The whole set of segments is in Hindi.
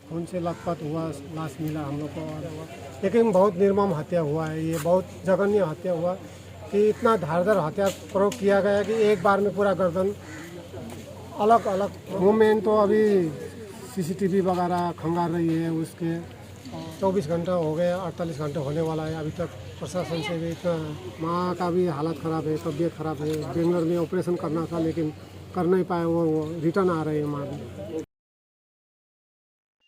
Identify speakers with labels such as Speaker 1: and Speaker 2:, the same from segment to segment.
Speaker 1: खून से लथपथ हुआ, लाश मिला हम लोग को। और लेकिन बहुत निर्मम हत्या हुआ है, ये बहुत जघन्य हत्या हुआ कि इतना धारदार हत्या प्रयोग किया गया कि एक बार में पूरा गर्दन अलग अलग। मूवमेंट तो अभी सीसीटीवी वगैरह खंगाल रही है, उसके 24 घंटा हो गए, 48 घंटे होने वाला है। अभी तक प्रशासन से भी इतना, माँ का भी हालत ख़राब है, तबीयत ख़राब है। बेंगलोर में ऑपरेशन करना था लेकिन कर नहीं पाए, वो रिटर्न आ रहे हैं माँ भी।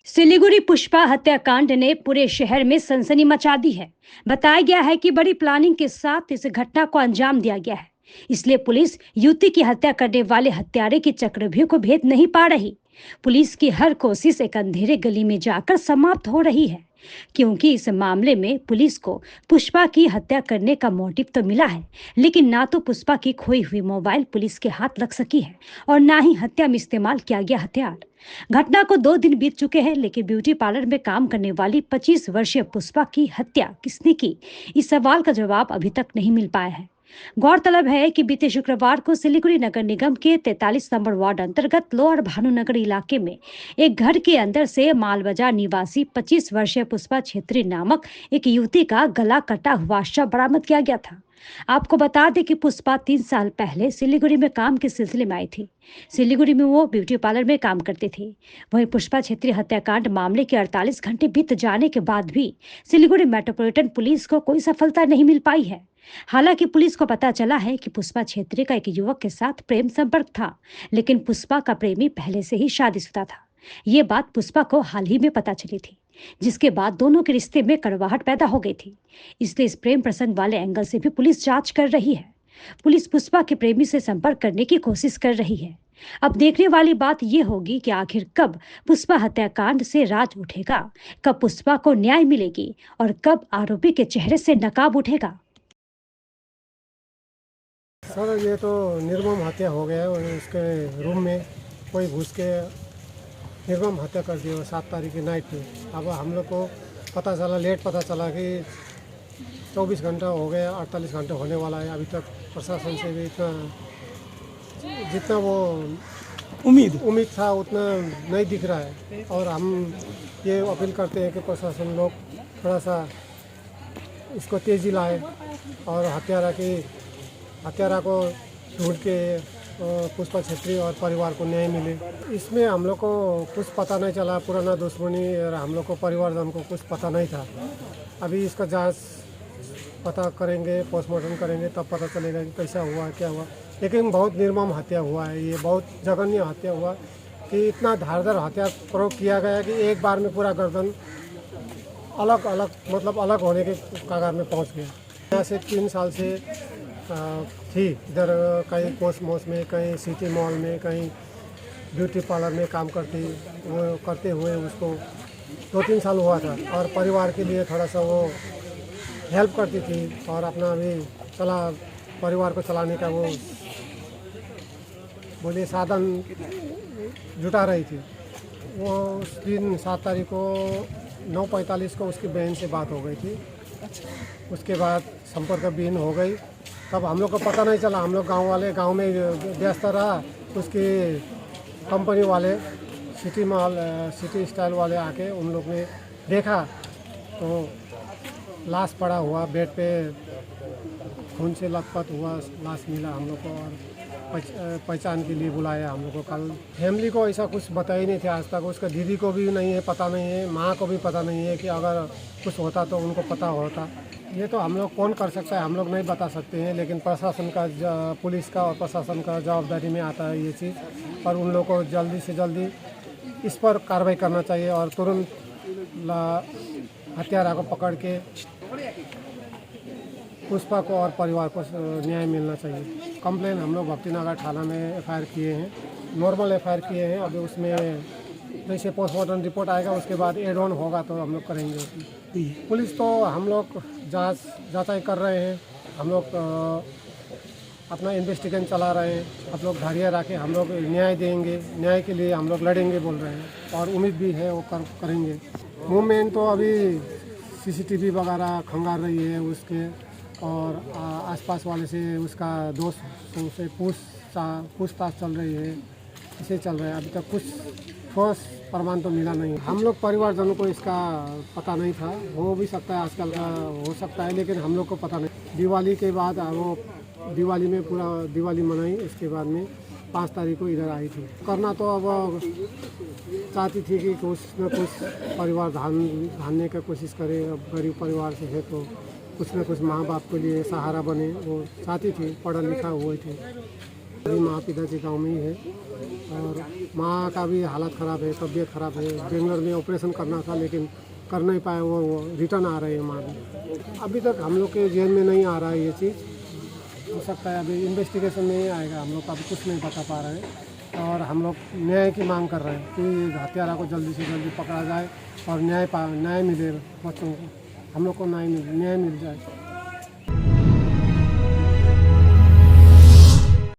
Speaker 2: सिलीगुड़ी पुष्पा हत्याकांड ने पूरे शहर में सनसनी मचा दी है। बताया गया है कि बड़ी प्लानिंग के साथ इस घटना को अंजाम दिया गया है, इसलिए पुलिस युवती की हत्या करने वाले हत्यारे के चक्रव्यूह को भेद नहीं पा रही। पुलिस की हर कोशिश एक अंधेरे गली में जाकर समाप्त हो रही है, क्योंकि इस मामले में पुलिस को पुष्पा की हत्या करने का मोटिव तो मिला है, लेकिन ना तो पुष्पा की खोई हुई मोबाइल पुलिस के हाथ लग सकी है और ना ही हत्या में इस्तेमाल किया गया हथियार। घटना को 2 दिन बीत चुके हैं, लेकिन ब्यूटी पार्लर में काम करने वाली 25 वर्षीय पुष्पा की हत्या किसने की, इस सवाल का जवाब अभी तक नहीं मिल पाया है। गौरतलब है कि बीते शुक्रवार को सिलीगुड़ी नगर निगम के 43 नंबर वार्ड अंतर्गत लोअर भानुनगर इलाके में एक घर के अंदर से मालबाजार निवासी 25 वर्षीय पुष्पा छेत्री नामक एक युवती का गला कटा हुआ शव बरामद किया गया था। आपको बता दें कि पुष्पा 3 साल पहले सिलीगुड़ी में काम के सिलसिले में आई थी। सिलीगुड़ी में वो ब्यूटी पार्लर में काम करती थी। वहीं पुष्पा छेत्री हत्याकांड मामले के 48 घंटे बीत जाने के बाद भी सिलीगुड़ी मेट्रोपॉलिटन पुलिस को कोई सफलता नहीं मिल पाई है। हालांकि पुलिस को पता चला है कि पुष्पा छेत्री का एक युवक के साथ प्रेम संपर्क था, लेकिन पुष्पा का प्रेमी पहले से ही शादीशुदा था। ये बात पुष्पा को हाल ही में पता चली थी, जिसके बाद दोनों के रिश्ते में कड़वाहट पैदा हो गई थी। इसलिए इस प्रेम प्रसंग वाले एंगल से भी पुलिस जांच कर रही है। पुलिस पुष्पा के प्रेमी से संपर्क करने की कोशिश कर रही है। अब देखने वाली बात यह होगी कि आखिर कब पुष्पा हत्याकांड से राज उठेगा, कब पुष्पा को न्याय मिलेगी और कब आरोपी के चेहरे से नकाब उठेगा।
Speaker 1: सर ये तो निर्मम हत्या हो गया है, और उसके रूम में कोई घुस के निर्मम हत्या कर दी 7 तारीख की नाइट में। अब हम लोग को पता चला, लेट पता चला कि 24 घंटा हो गया, 48 घंटे होने वाला है। अभी तक प्रशासन से भी इतना, जितना वो उम्मीद था उतना नहीं दिख रहा है। और हम ये अपील करते हैं कि प्रशासन लोग थोड़ा सा इसको तेज़ी लाए और हत्यारा को ढूंढ के पुष्पा छेत्री और परिवार को न्याय मिले। इसमें हम लोग को कुछ पता नहीं चला, पुराना दुश्मनी, और हम लोग को परिवारजन को कुछ पता नहीं था। अभी इसका जांच पता करेंगे, पोस्टमार्टम करेंगे, तब पता चलेगा कि कैसा हुआ, क्या हुआ। लेकिन बहुत निर्मम हत्या हुआ है, ये बहुत जघन्य हत्या हुआ कि इतना धारदार हत्या प्रयोग किया गया कि एक बार में पूरा गर्दन अलग अलग, मतलब अलग होने के कगार में पहुंच गया। यहाँ से 3 साल से थी इधर, कहीं कोसमोस में, कहीं सिटी मॉल में, कहीं ब्यूटी पार्लर में काम करते हुए उसको 2-3 साल हुआ था। और परिवार के लिए थोड़ा सा वो हेल्प करती थी और अपना भी परिवार को चलाने का वो बोलिए साधन जुटा रही थी। वो उस दिन 7 तारीख को 9:45 को उसकी बहन से बात हो गई थी। उसके बाद संपर्क विहीन हो गई। तब हम लोग को पता नहीं चला, हम लोग गांव में व्यस्त रहा। उसकी कंपनी वाले सिटी स्टाइल वाले आके उन लोग ने देखा तो लाश पड़ा हुआ बेड पे, खून से लथपथ हुआ लाश मिला हम लोग को। और पहचान के लिए बुलाया हम लोग को कल। फैमिली को ऐसा कुछ बताया ही नहीं था आज तक। उसका दीदी को भी नहीं है, पता नहीं है, माँ को भी पता नहीं है कि अगर कुछ होता तो उनको पता होता। ये तो हम लोग कौन कर सकता है, हम लोग नहीं बता सकते हैं। लेकिन प्रशासन का, पुलिस का और प्रशासन का जवाबदारी में आता है ये चीज़। और उन लोगों को जल्दी से जल्दी इस पर कार्रवाई करना चाहिए और तुरंत हत्यारा को पकड़ के पुष्पा को और परिवार को न्याय मिलना चाहिए। कंप्लेन हम लोग भक्तिनगर थाना में FIR किए हैं, नॉर्मल FIR किए हैं। अभी उसमें जैसे पोस्टमार्टम रिपोर्ट आएगा उसके बाद एड ऑन होगा तो हम लोग करेंगे उसमें। पुलिस तो हम लोग जांच कर रहे हैं, हम लोग अपना इन्वेस्टिगेशन चला रहे हैं। आप लोग धैर्य रखें, हम लोग न्याय देंगे, न्याय के लिए हम लोग लड़ेंगे बोल रहे हैं और उम्मीद भी है वो करेंगे। मूवमेंट तो अभी CCTV वगैरह खंगाल रही है उसके, और आसपास वाले से उसका दोस्तों से पूछताछ चल रही है। इसे चल रहा है। अभी तक कुछ ठोस प्रमाण तो मिला नहीं। हम लोग परिवारजनों को इसका पता नहीं था, हो भी सकता है आजकल का हो सकता है, लेकिन हम लोग को पता नहीं। दिवाली के बाद वो दिवाली में पूरा दिवाली मनाई, इसके बाद में 5 तारीख को इधर आई थी। करना तो अब चाहती थी कि कुछ न कुछ परिवार धानने की कोशिश करे। अब गरीब परिवार से है तो कुछ न कुछ माँ बाप के लिए सहारा बने, वो चाहती थी। पढ़ा लिखा हुए थे। अभी माँ पिताजी गाँव में ही है और माँ का भी हालत ख़राब है, तबीयत ख़राब है। बेंगलोर में ऑपरेशन करना था लेकिन कर नहीं पाए, वो रिटर्न आ रही है माँ भी। अभी तक हम लोग के जेल में नहीं आ रहा है ये चीज़। हो सकता है अभी इन्वेस्टिगेशन में ही आएगा, हम लोग अभी कुछ नहीं बता पा रहे हैं। और हम लोग न्याय की मांग कर रहे हैं कि हत्यारा को जल्दी से जल्दी पकड़ा जाए और न्याय मिले बच्चों को। हम लोग को न्याय मिल जाए।